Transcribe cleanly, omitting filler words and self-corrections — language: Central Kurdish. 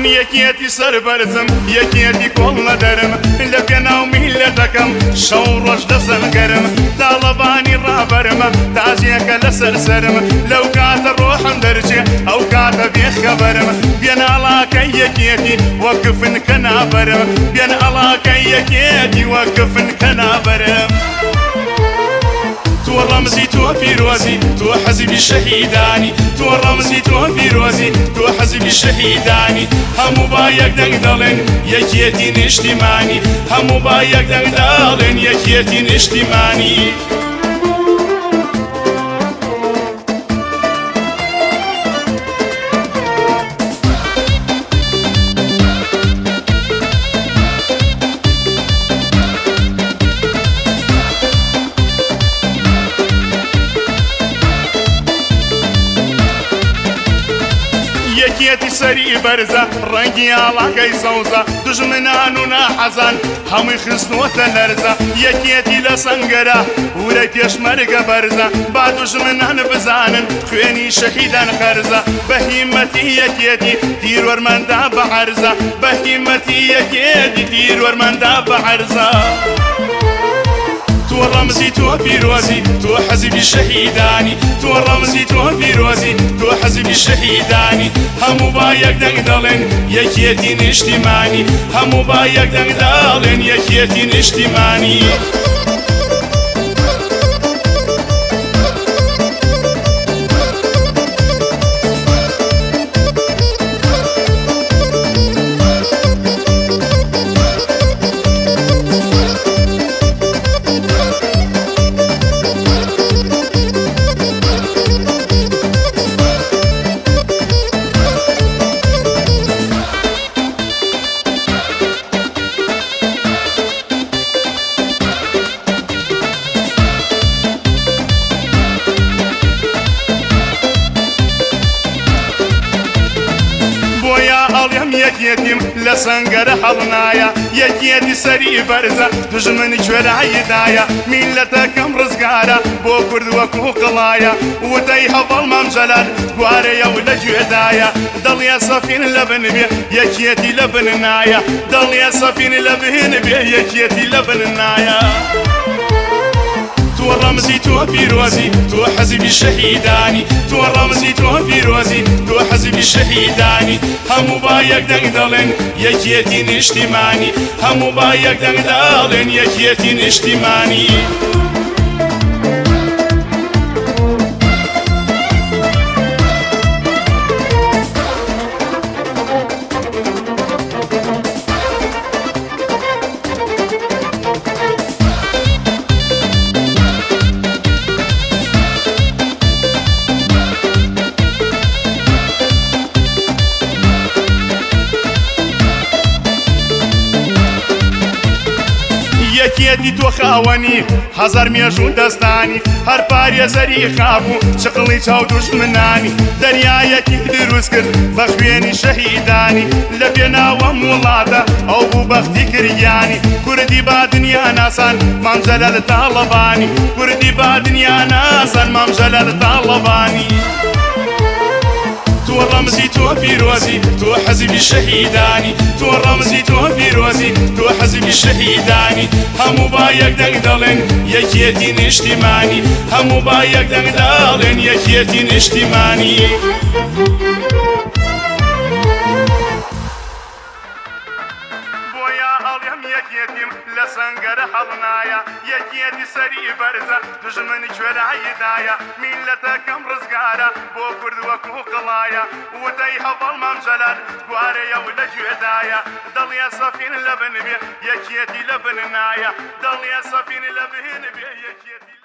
من یەکێتی سەر بەرزم یەکێتی کۆڵ نەدەرم لە پێناو میلەتەکەم شەو ڕۆژ دەسەنگەرم تاڵەبانی ڕابەرمە تاجێکە لەسەر سەرم لەو کاتە ڕۆحم دەرچێ ئەو کاتە بێخەبەرم بێن ئەڵاکە یەکێتی وەکفن کە نابەرم بێن ئەڵاکە یەکێتی وەکفن کە نابەرم تو رمزي تو بيروزي تو حزبي شهيداني تو رمزي تو بيروزي تو حزبي شهيداني همو بايك دنگدلن يكيتي نشتماني همو بايك دنگدلن يكيتي نشتماني یەکێتی سەری بەرزە ڕەنگی ئاڵاکەی سەوزە دژمنان و ناحەزان هەمووی خستنووەتە لەرزە یەکێتی لە سەنگەرە ورەی پێشمەرگە بەرزە با دژمنان بزانن خوێنی شەهیدان قەرزە بە هیمەتی یەکێتی تیرۆرمەندا بە عەرزە بە هیمەتی یەکێتی تیرۆرمەندا بە عەرزە تو رمزي تو بيروزي تو حزبي شهيداني تو رمزي تو بيروزي تو حزبي شهيداني همو بايك دنگدلن يكيتي نشتماني همو بايك دنگدلن يكيتي نشتماني یەکێتیم لە سەنگەرە هەڵنایە یەکێتی سەری بەرزە دژمنی کوێرایدایە میلەتەکەم ڕزگارە بۆ کورد وەکو قڵایە وتەی هەڤەڵ مەمجەلال گوارەیە و لە گوێدایە دڵیە سەفین لە بن بێ یەکێتی لە بن نایە دڵیە سەفین لە بهێن بێ یەکێتی لە بن نایە تو رمزي تو بيروزي تو حزبي شهيداني تو رمزي تو بيروزي تو حزبي شهيداني همو بايك دنگدلن يكيتي نشتماني همو بايك دنگدلن يكيتي نشتماني یەکێتی تۆ خاوەنی هەزار مێژوو دەستانی هەر پارێزەری خابوو چقڵی چاو دوژمنانی دەریایەکی دروست کرد بە خوێنی شەهیدانی لە پێناوەم وڵاتە ئەو بوو بەختی کریانی کوردی با دنیا ناسان مامجەلەل تاڵەبانی کوردی با دنیا ناسان مامجەلەل تاڵەبانی تو رمزي تو بيروزي تو حزبي شهيداني تو رمزي تو بيروزي تو حزبي شهيداني همو بايك دنگدلن يكيتي نشتماني همو بايك دنگدلن يكيتي نشتماني یەکێتیم لە سەنگەرە هەڵنایە یەکێتی سەری بەرزە دژمنی کوێرایدایە میلەتەکەم ڕزگارە بۆ کورد وەکو قڵایە وتەی هەڤەڵ مەمجەلال گوارەیە و لە گوێدایە دڵیە سەفین لە بن بێ یەکێتی لە بن نایە دڵیە سەفین لە بهێن بێ یەکێتی